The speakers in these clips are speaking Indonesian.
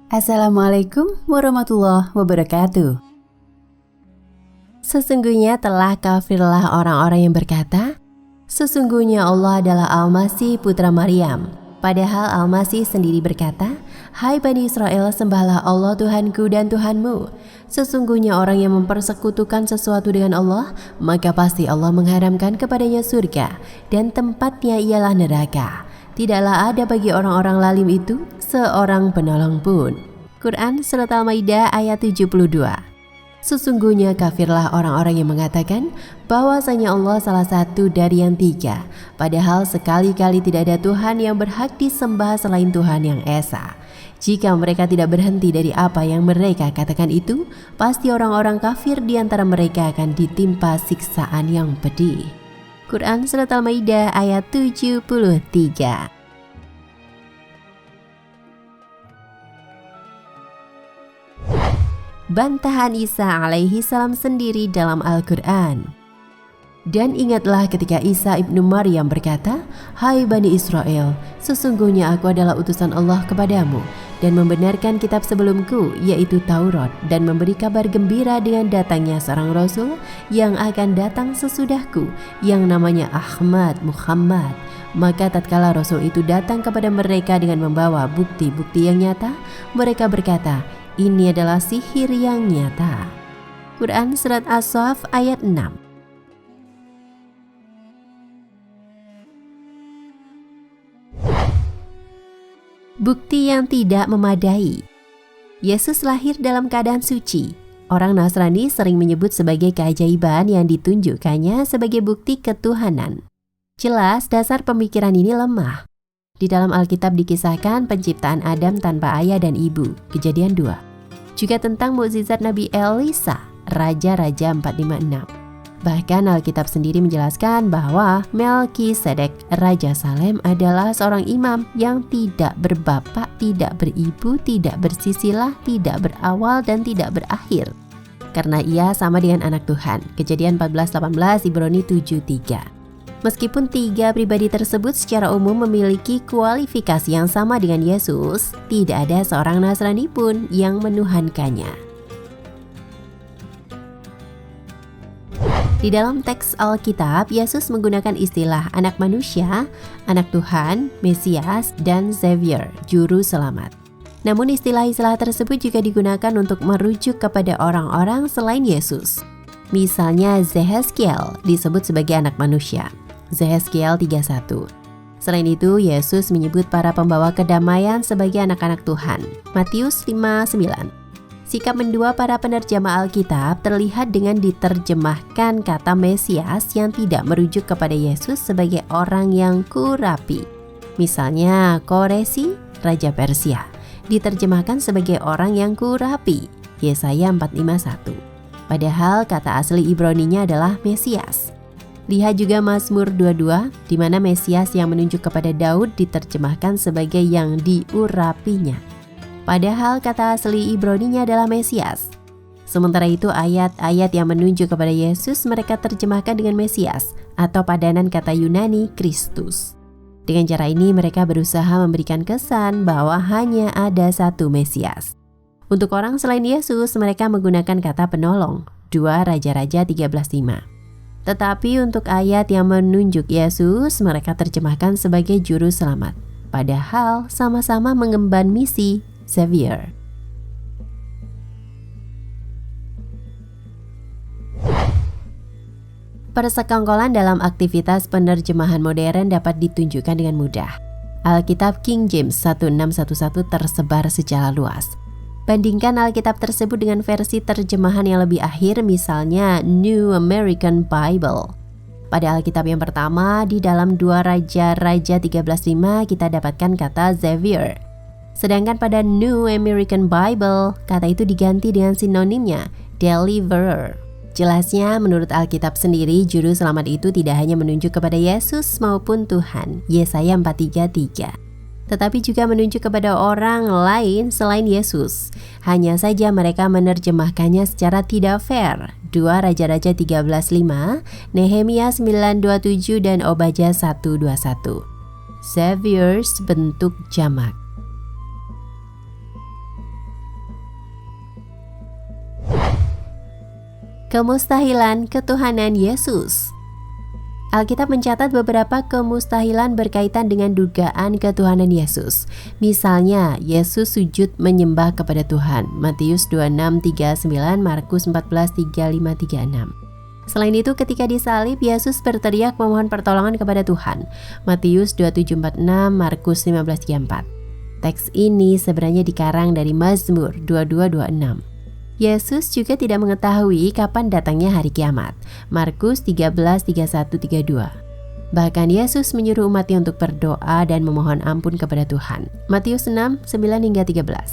Assalamualaikum warahmatullahi wabarakatuh. Sesungguhnya telah kafirlah orang-orang yang berkata, sesungguhnya Allah adalah Al-Masih putra Maryam. Padahal Al-Masih sendiri berkata, Hai Bani Israel, sembahlah Allah Tuhanku dan Tuhanmu. Sesungguhnya orang yang mempersekutukan sesuatu dengan Allah, maka pasti Allah mengharamkan kepadanya surga, dan tempatnya ialah neraka. Tidaklah ada bagi orang-orang lalim itu seorang penolong pun. Quran Surat Al-Maidah ayat 72. Sesungguhnya kafirlah orang-orang yang mengatakan bahwasanya Allah salah satu dari yang tiga, padahal sekali-kali tidak ada Tuhan yang berhak disembah selain Tuhan yang Esa. Jika mereka tidak berhenti dari apa yang mereka katakan itu, pasti orang-orang kafir di antara mereka akan ditimpa siksaan yang pedih. Quran Surat Al-Maidah ayat 73. Bantahan Isa alaihi salam sendiri dalam Al-Quran. Dan ingatlah ketika Isa ibnu Maryam berkata, Hai Bani Israel, sesungguhnya aku adalah utusan Allah kepadamu dan membenarkan kitab sebelumku, yaitu Taurat, dan memberi kabar gembira dengan datangnya seorang Rasul yang akan datang sesudahku, yang namanya Ahmad Muhammad. Maka tatkala Rasul itu datang kepada mereka dengan membawa bukti-bukti yang nyata, mereka berkata, ini adalah sihir yang nyata. Quran Surat As-Saff ayat 6. Bukti yang tidak memadai. Yesus lahir dalam keadaan suci. Orang Nasrani sering menyebut sebagai keajaiban yang ditunjukkannya sebagai bukti ketuhanan. Jelas dasar pemikiran ini lemah. Di dalam Alkitab dikisahkan penciptaan Adam tanpa ayah dan ibu, Kejadian 2. Juga tentang mukjizat Nabi Elisa, Raja-Raja 456. Bahkan Alkitab sendiri menjelaskan bahwa Melkisedek, Raja Salem adalah seorang imam yang tidak berbapak, tidak beribu, tidak bersisilah, tidak berawal, dan tidak berakhir. Karena ia sama dengan anak Tuhan, Kejadian 14:18, Ibrani 7:3. Meskipun tiga pribadi tersebut secara umum memiliki kualifikasi yang sama dengan Yesus, tidak ada seorang Nasrani pun yang menuhankannya. Di dalam teks Alkitab, Yesus menggunakan istilah anak manusia, anak Tuhan, Mesias, dan Savior, juru selamat. Namun istilah-istilah tersebut juga digunakan untuk merujuk kepada orang-orang selain Yesus. Misalnya Zehezkiel disebut sebagai anak manusia, Zehezkiel 3:1. Selain itu, Yesus menyebut para pembawa kedamaian sebagai anak-anak Tuhan, Matius 5:9. Sikap mendua para penerjemah Alkitab terlihat dengan diterjemahkan kata Mesias yang tidak merujuk kepada Yesus sebagai orang yang kurapi. Misalnya Koresi, Raja Persia, diterjemahkan sebagai orang yang kurapi, Yesaya 4:5:1. Padahal kata asli Ibraninya adalah Mesias. Lihat juga Mazmur 22, di mana Mesias yang menunjuk kepada Daud diterjemahkan sebagai yang diurapinya. Padahal kata asli Ibraninya adalah Mesias. Sementara itu ayat-ayat yang menunjuk kepada Yesus mereka terjemahkan dengan Mesias atau padanan kata Yunani Kristus. Dengan cara ini mereka berusaha memberikan kesan bahwa hanya ada satu Mesias. Untuk orang selain Yesus mereka menggunakan kata penolong, 2 Raja-Raja 13:5. Tetapi untuk ayat yang menunjuk Yesus mereka terjemahkan sebagai juru selamat. Padahal sama-sama mengemban misi Savior. Persekongkolan dalam aktivitas penerjemahan modern dapat ditunjukkan dengan mudah. Alkitab King James 1611 tersebar secara luas. Bandingkan Alkitab tersebut dengan versi terjemahan yang lebih akhir, misalnya New American Bible. Pada Alkitab yang pertama, di dalam 2 Raja-Raja 13:5 kita dapatkan kata Savior. Sedangkan pada New American Bible, kata itu diganti dengan sinonimnya, Deliverer. Jelasnya, menurut Alkitab sendiri, juru selamat itu tidak hanya menunjuk kepada Yesus maupun Tuhan, Yesaya 4:3, tetapi juga menunjuk kepada orang lain selain Yesus. Hanya saja mereka menerjemahkannya secara tidak fair. 2 Raja-Raja 13:5, Nehemia 9:27, dan Obadya 1:21. Saviors bentuk jamak. Kemustahilan ketuhanan Yesus. Alkitab mencatat beberapa kemustahilan berkaitan dengan dugaan ketuhanan Yesus. Misalnya, Yesus sujud menyembah kepada Tuhan. Matius 26:39, Markus 14:35-36. Selain itu, ketika disalib, Yesus berteriak memohon pertolongan kepada Tuhan. Matius 27:46, Markus 15:34. Teks ini sebenarnya dikarang dari Mazmur 22:26. Yesus juga tidak mengetahui kapan datangnya hari kiamat. Markus 13:31-32. Bahkan Yesus menyuruh umatnya untuk berdoa dan memohon ampun kepada Tuhan. Matius 6:9-13.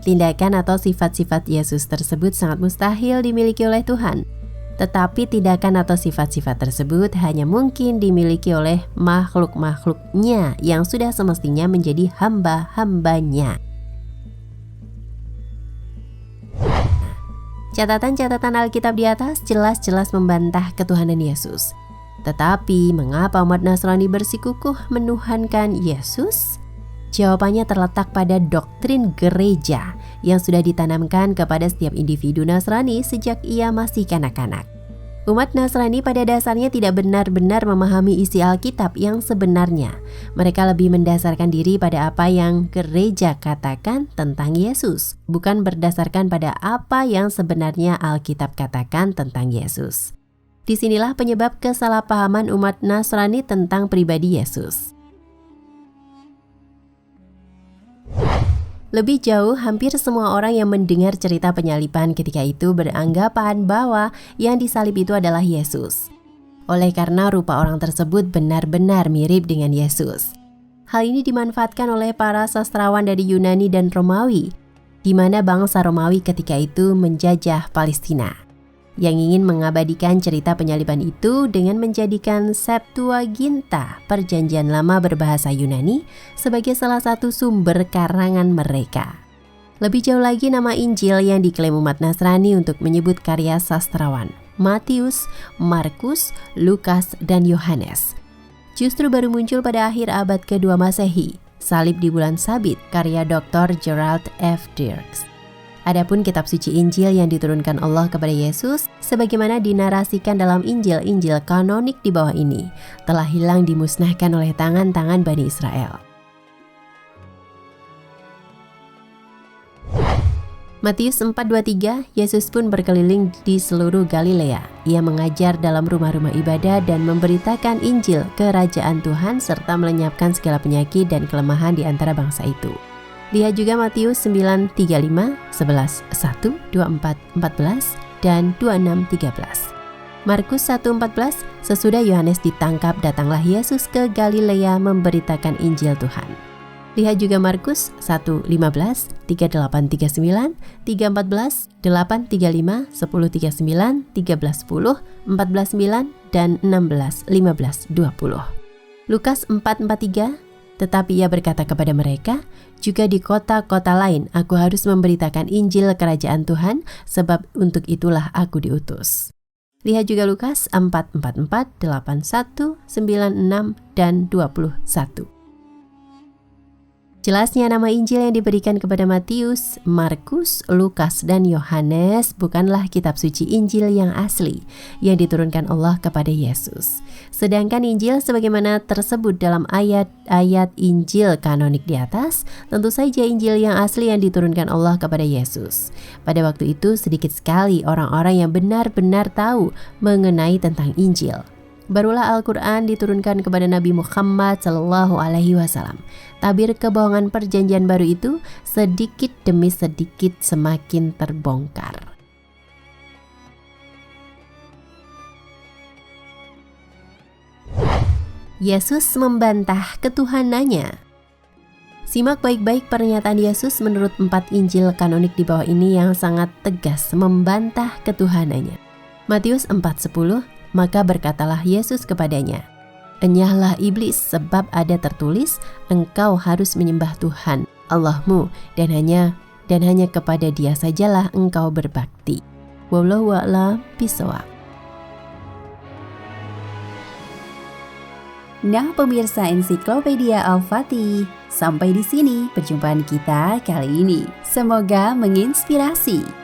Tindakan atau sifat-sifat Yesus tersebut sangat mustahil dimiliki oleh Tuhan. Tetapi tindakan atau sifat-sifat tersebut hanya mungkin dimiliki oleh makhluk-makhluknya yang sudah semestinya menjadi hamba-hambanya. Catatan-catatan Alkitab di atas jelas-jelas membantah ketuhanan Yesus. Tetapi mengapa umat Nasrani bersikukuh menuhankan Yesus? Jawabannya terletak pada doktrin gereja yang sudah ditanamkan kepada setiap individu Nasrani sejak ia masih kanak-kanak. Umat Nasrani pada dasarnya tidak benar-benar memahami isi Alkitab yang sebenarnya. Mereka lebih mendasarkan diri pada apa yang gereja katakan tentang Yesus, bukan berdasarkan pada apa yang sebenarnya Alkitab katakan tentang Yesus. Disinilah penyebab kesalahpahaman umat Nasrani tentang pribadi Yesus. Lebih jauh, hampir semua orang yang mendengar cerita penyaliban ketika itu beranggapan bahwa yang disalib itu adalah Yesus. Oleh karena rupa orang tersebut benar-benar mirip dengan Yesus. Hal ini dimanfaatkan oleh para sastrawan dari Yunani dan Romawi, di mana bangsa Romawi ketika itu menjajah Palestina, yang ingin mengabadikan cerita penyaliban itu dengan menjadikan Septuaginta, Perjanjian Lama berbahasa Yunani, sebagai salah satu sumber karangan mereka. Lebih jauh lagi, nama Injil yang diklaim umat Nasrani untuk menyebut karya sastrawan Matius, Markus, Lukas, dan Yohanes justru baru muncul pada akhir abad ke-2 Masehi, Salib di Bulan Sabit, karya Dr. Gerald F. Dirks. Adapun kitab suci Injil yang diturunkan Allah kepada Yesus, sebagaimana dinarasikan dalam Injil-Injil kanonik di bawah ini, telah hilang dimusnahkan oleh tangan-tangan Bani Israel. Matius 4:23, Yesus pun berkeliling di seluruh Galilea. Ia mengajar dalam rumah-rumah ibadah dan memberitakan Injil kerajaan Tuhan serta melenyapkan segala penyakit dan kelemahan di antara bangsa itu. Lihat juga Matius 9:35, 11:1, 24:14, dan 26:13. Markus 1:14, sesudah Yohanes ditangkap, datanglah Yesus ke Galilea memberitakan Injil Tuhan. Lihat juga Markus 1:15, 38:39, 3:14, 8:35, 10:39, 13:10, 14:9, dan 16:15-20. Lukas 4:43, tetapi ia berkata kepada mereka, juga di kota-kota lain aku harus memberitakan Injil kerajaan Tuhan, sebab untuk itulah aku diutus. Lihat juga Lukas 4:44, 81, 96, dan 21. Jelasnya nama Injil yang diberikan kepada Matius, Markus, Lukas, dan Yohanes bukanlah kitab suci Injil yang asli yang diturunkan Allah kepada Yesus. Sedangkan Injil sebagaimana tersebut dalam ayat-ayat Injil kanonik di atas, tentu saja Injil yang asli yang diturunkan Allah kepada Yesus. Pada waktu itu sedikit sekali orang-orang yang benar-benar tahu mengenai tentang Injil. Barulah Al-Quran diturunkan kepada Nabi Muhammad SAW. Tabir kebohongan perjanjian baru itu sedikit demi sedikit semakin terbongkar. Yesus membantah ketuhanannya. Simak baik-baik pernyataan Yesus menurut 4 Injil kanonik di bawah ini yang sangat tegas membantah ketuhanannya. Matius 4:10, maka berkatalah Yesus kepadanya, enyahlah iblis, sebab ada tertulis, engkau harus menyembah Tuhan Allahmu dan hanya kepada Dia sajalah engkau berbakti. Wallahu a'lam bishawab. Nah pemirsa Ensiklopedia Al-Fatih, sampai di sini perjumpaan kita kali ini. Semoga menginspirasi.